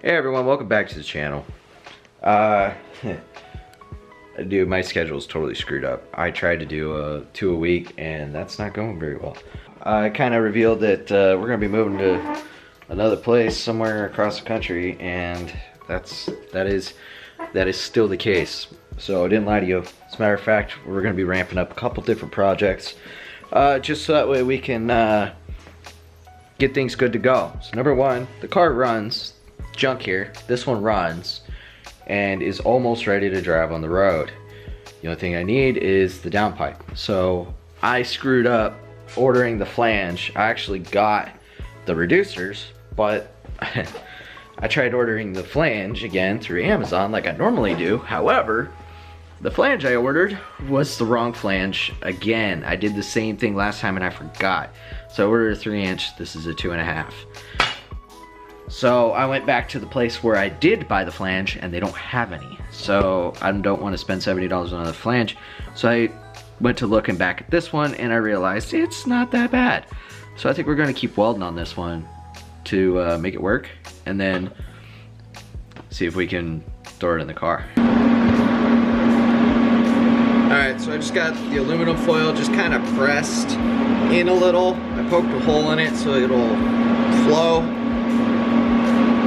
Hey everyone, welcome back to the channel. Dude, my schedule is totally screwed up. I tried to do 2 a week and that's not going very well. I kind of revealed that we're gonna be moving to another place somewhere across the country, and that is still the case. So I didn't lie to you. As a matter of fact, we're gonna be ramping up a couple different projects just so that way we can get things good to go. So number one, the car runs. Junk here. This one runs and is almost ready to drive on the road. The only thing I need is the downpipe. So I screwed up ordering the flange. I actually got the reducers, but I tried ordering the flange again through Amazon like I normally do. However, the flange I ordered was the wrong flange again. I did the same thing last time and I forgot. So I ordered a 3-inch. This is a 2.5. So I went back to the place where I did buy the flange and they don't have any. So I don't want to spend $70 on another flange. So I went to looking back at this one and I realized it's not that bad. So I think we're going to keep welding on this one to make it work, and then see if we can throw it in the car. Alright, so I just got the aluminum foil just kind of pressed in a little. I poked a hole in it so it'll flow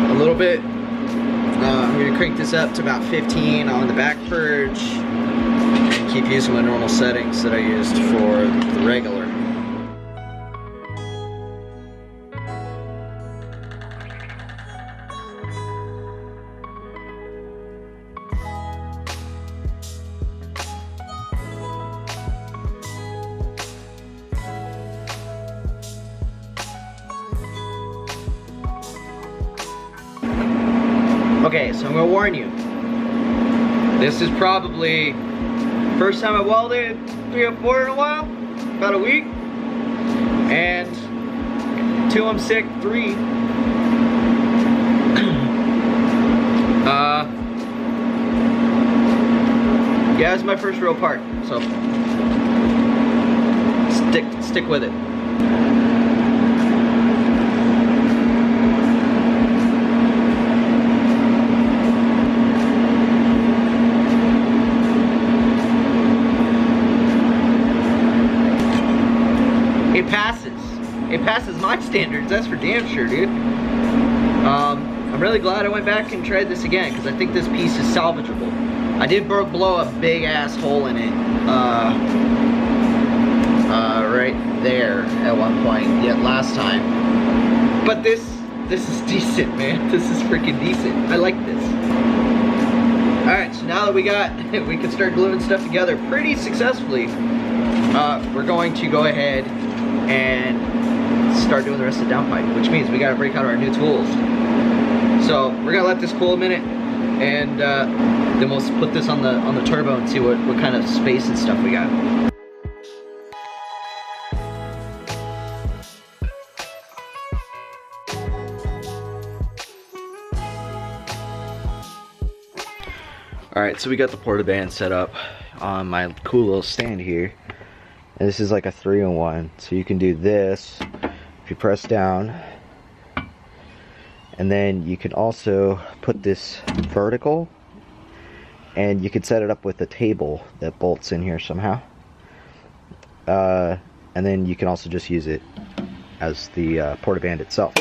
a little bit. I'm going to crank this up to about 15 on the back purge. Keep using my normal settings that I used for the regular. Okay, so I'm gonna warn you. This is probably first time I welded 3 or 4 in a while, about a week, and 2 I'm sick, 3. Yeah, it's my first real part, so stick with it. It passes my standards, that's for damn sure, dude. I'm really glad I went back and tried this again, because I think this piece is salvageable. I did blow a big ass hole in it, right there at one point, last time. But this is decent, man. This is freaking decent. I like this. Alright, so now that we can start gluing stuff together pretty successfully, we're going to go ahead and start doing the rest of the downpipe, which means we gotta break out our new tools. So we're gonna let this cool a minute, and then we'll put this on the turbo and see what kind of space and stuff we got. Alright, so we got the portaband set up on my cool little stand here. And this is like a 3-in-1, so you can do this if you press down, and then you can also put this vertical, and you can set it up with a table that bolts in here somehow, and then you can also just use it as the portaband itself.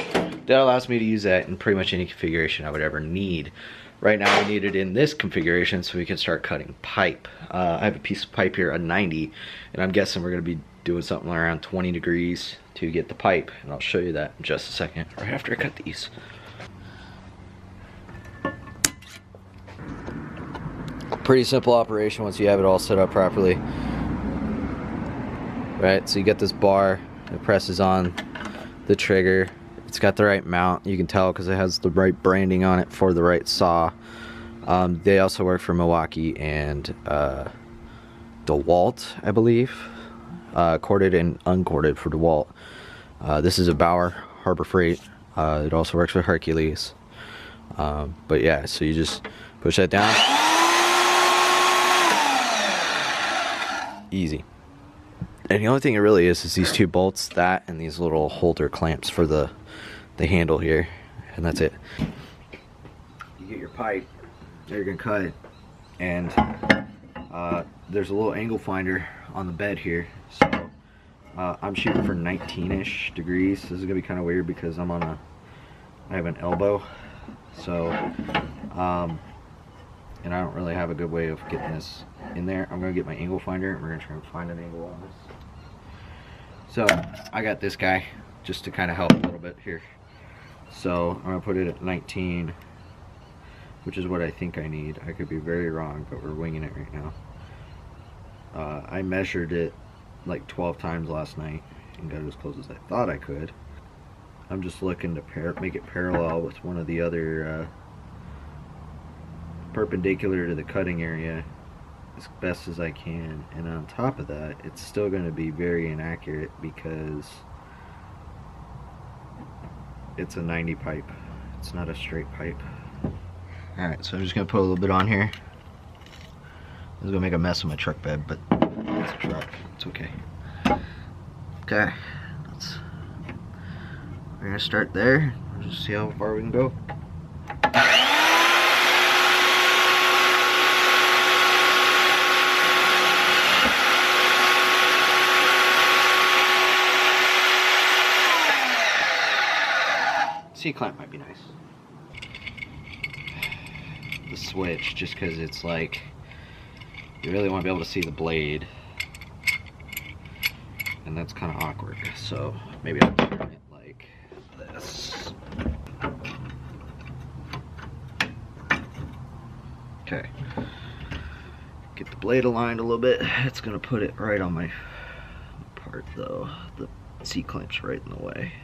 That allows me to use that in pretty much any configuration I would ever need. Right now I need it in this configuration so we can start cutting pipe. I have a piece of pipe here, a 90, and I'm guessing we're going to be doing something around 20 degrees to get the pipe, and I'll show you that in just a second, right after I cut these. Pretty simple operation once you have it all set up properly. Right, so you get this bar, it presses on the trigger. It's got the right mount, you can tell because it has the right branding on it for the right saw. They also work for Milwaukee and DeWalt, I believe. Corded and uncorded for DeWalt. This is a Bauer Harbor Freight. It also works with Hercules. But yeah, so you just push that down. Easy. And the only thing it really is these 2 bolts, that and these little holder clamps for the handle here, and that's it. get your pipe that you're gonna cut, and there's a little angle finder on the bed here. So I'm shooting for 19-ish degrees. This is gonna be kind of weird because I have an elbow, so and I don't really have a good way of getting this in there. I'm gonna get my angle finder and we're gonna try and find an angle on this. So I got this guy just to kind of help a little bit here. So I'm gonna put it at 19, which is what I think I need. I could be very wrong, but we're winging it right now. I measured it like 12 times last night and got it as close as I thought I could. I'm just looking to make it parallel with one of the other perpendicular to the cutting area as best as I can, and on top of that it's still going to be very inaccurate because it's a 90 pipe. It's not a straight pipe. Alright, so I'm just going to put a little bit on here. This is going to make a mess of my truck bed, but it's a truck. It's okay. Okay, we're going to start there. We'll just see how far we can go. C-clamp might be nice. The switch, just because it's like you really want to be able to see the blade, and that's kind of awkward. So maybe I'll turn it like this. Okay. Get the blade aligned a little bit. It's gonna put it right on my part though. The C-clamp's right in the way.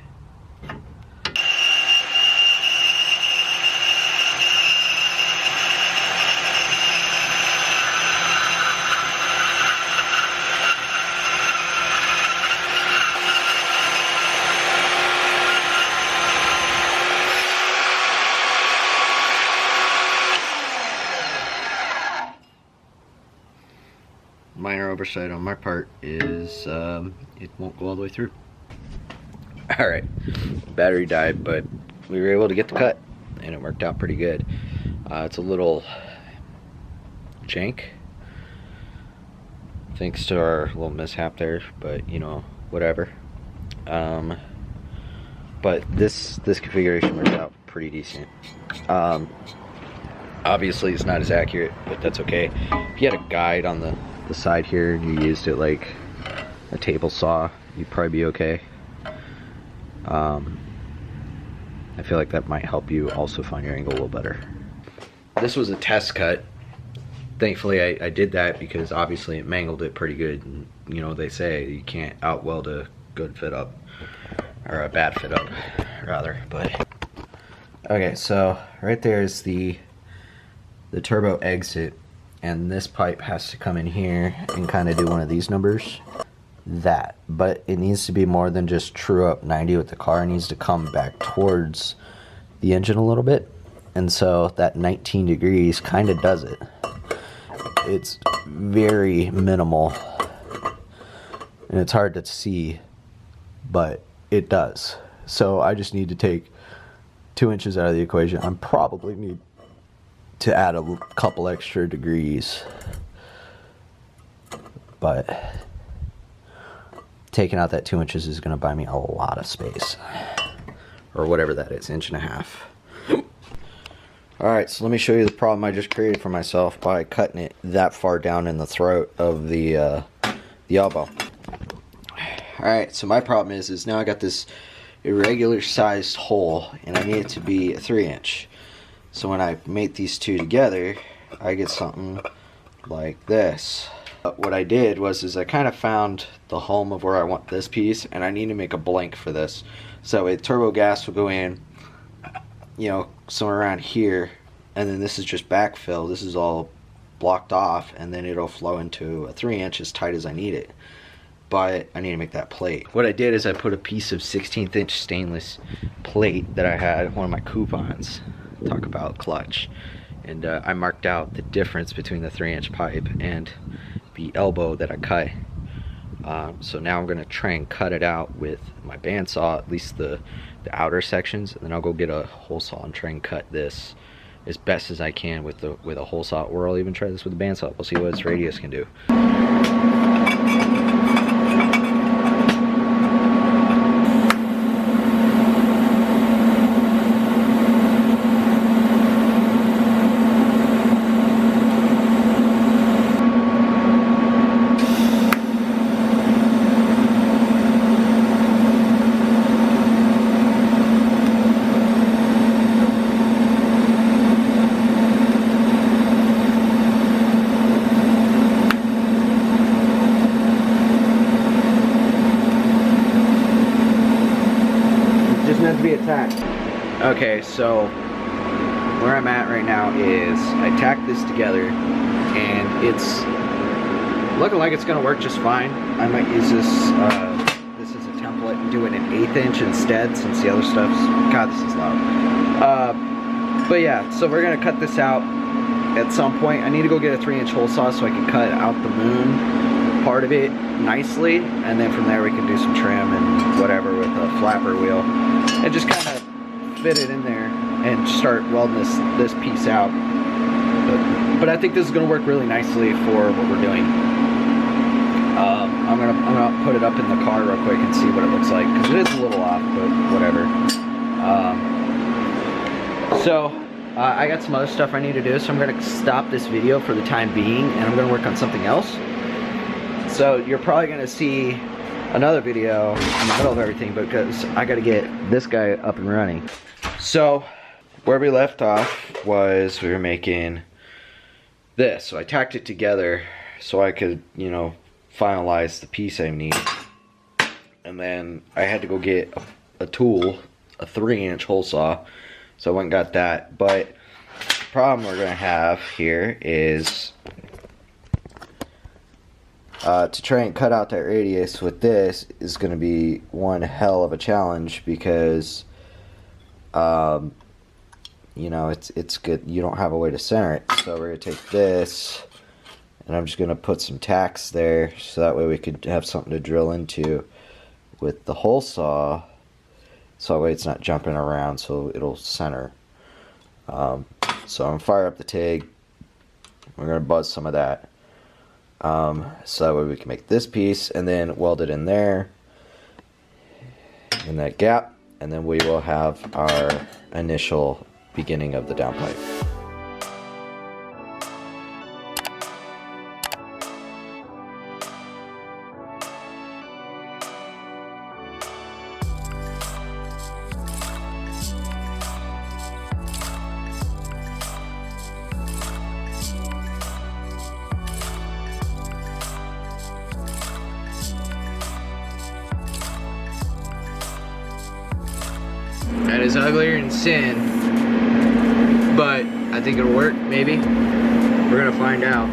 Minor oversight on my part is it won't go all the way through. Alright, battery died, but we were able to get the cut and it worked out pretty good. It's a little jank thanks to our little mishap there, but you know, whatever. But this configuration worked out pretty decent. Obviously it's not as accurate, but that's okay. If you had a guide on the side here and you used it like a table saw, you'd probably be okay. I feel like that might help you also find your angle a little better. This was a test cut. Thankfully I did that because obviously it mangled it pretty good, and you know, they say you can't out weld a good fit up, or a bad fit up rather. But okay, so right there is the turbo exit, and this pipe has to come in here and kind of do one of these numbers. But it needs to be more than just true up 90 with the car. It needs to come back towards the engine a little bit, and so that 19 degrees kind of does it. It's very minimal and it's hard to see, but it does. So I just need to take 2 inches out of the equation. I probably need to add a couple extra degrees, but taking out that 2 inches is going to buy me a lot of space, or whatever that is, 1.5 inches. Alright, so let me show you the problem I just created for myself by cutting it that far down in the throat of the elbow. Alright, so my problem is now I got this irregular sized hole and I need it to be a 3-inch. So when I mate these two together, I get something like this. What I did was I kind of found the home of where I want this piece, and I need to make a blank for this. So a turbo gas will go in, you know, somewhere around here, and then this is just backfill. This is all blocked off, and then it'll flow into a 3-inch as tight as I need it. But I need to make that plate. What I did is I put a piece of 16th inch stainless plate that I had, one of my coupons. Talk about clutch. And I marked out the difference between the 3-inch pipe and the elbow that I cut. So now I'm going to try and cut it out with my bandsaw, at least the outer sections, and then I'll go get a hole saw and try and cut this as best as I can with a hole saw, or I'll even try this with a bandsaw. We'll see what its radius can do. Meant to be attacked. Okay, so where I'm at right now is I tacked this together and it's looking like it's gonna work just fine. I might use this this as a template and do it in 1/8 inch instead, since the other stuff's, God, this is loud. But yeah, so we're gonna cut this out at some point. I need to go get a 3-inch hole saw so I can cut out the moon part of it nicely, and then from there we can do some trim and whatever with a flapper wheel and just kind of fit it in there and start welding this piece out. But I think this is going to work really nicely for what we're doing. I'm gonna put it up in the car real quick and see what it looks like, because it is a little off, but whatever. I got some other stuff I need to do, so I'm going to stop this video for the time being, and I'm going to work on something else. So you're probably going to see another video in the middle of everything, because I got to get this guy up and running. So where we left off was we were making this. So I tacked it together so I could, you know, finalize the piece I need. And then I had to go get a tool, a 3-inch hole saw. So I went and got that. But the problem we're going to have here is to try and cut out that radius with this is going to be one hell of a challenge, because you know, it's good, you don't have a way to center it. So we're going to take this and I'm just going to put some tacks there so that way we could have something to drill into with the hole saw, so that way it's not jumping around, so it'll center. So I'm going to fire up the TIG. We're going to buzz some of that. So that way we can make this piece and then weld it in there, in that gap, and then we will have our initial beginning of the downpipe. That is uglier than sin, but I think it'll work, maybe. We're gonna find out.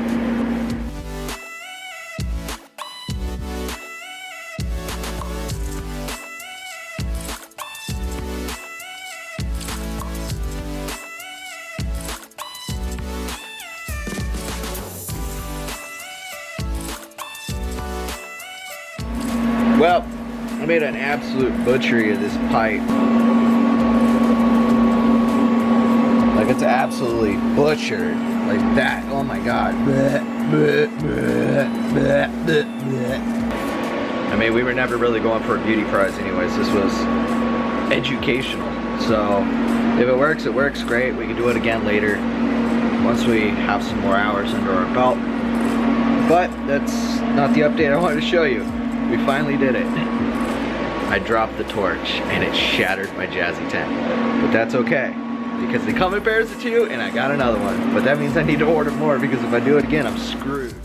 Well, I made an absolute butchery of this pipe. Like, it's absolutely butchered like that. Oh my god. I mean, we were never really going for a beauty prize anyways. This was educational. So if it works, it works. Great. We can do it again later once we have some more hours under our belt. But that's not the update I wanted to show you. We finally did it. I dropped the torch and it shattered my Jazzy tent. But that's okay, because they come in pairs of 2 and I got another one. But that means I need to order more, because if I do it again, I'm screwed.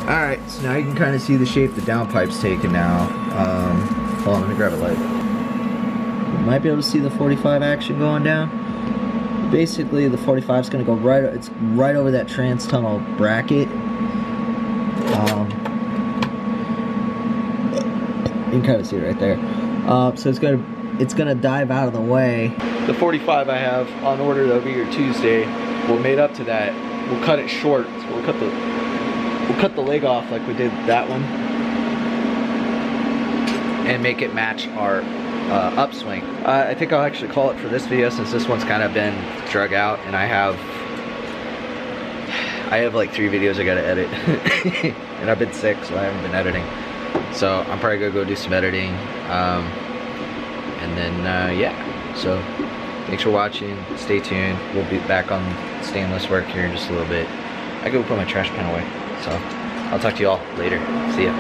Alright, so now you can kind of see the shape the downpipe's taken now. Hold on, let me grab a light. You might be able to see the 45 action going down. Basically, the 45 is going to go right. It's right over that trans tunnel bracket. You can kind of see it right there. So it's gonna dive out of the way. The 45 I have on order that'll be here Tuesday. We'll made up to that. We'll cut it short. So we'll cut the leg off like we did that one, and make it match our upswing. I think I'll actually call it for this video, since this one's kind of been drug out, and I have like 3 videos I gotta edit. And I've been sick, so I haven't been editing. So I'm probably gonna go do some editing. And then yeah, so thanks for watching. Stay tuned. We'll be back on stainless work here in just a little bit. I go put my trash can away. So I'll talk to you all later. See ya.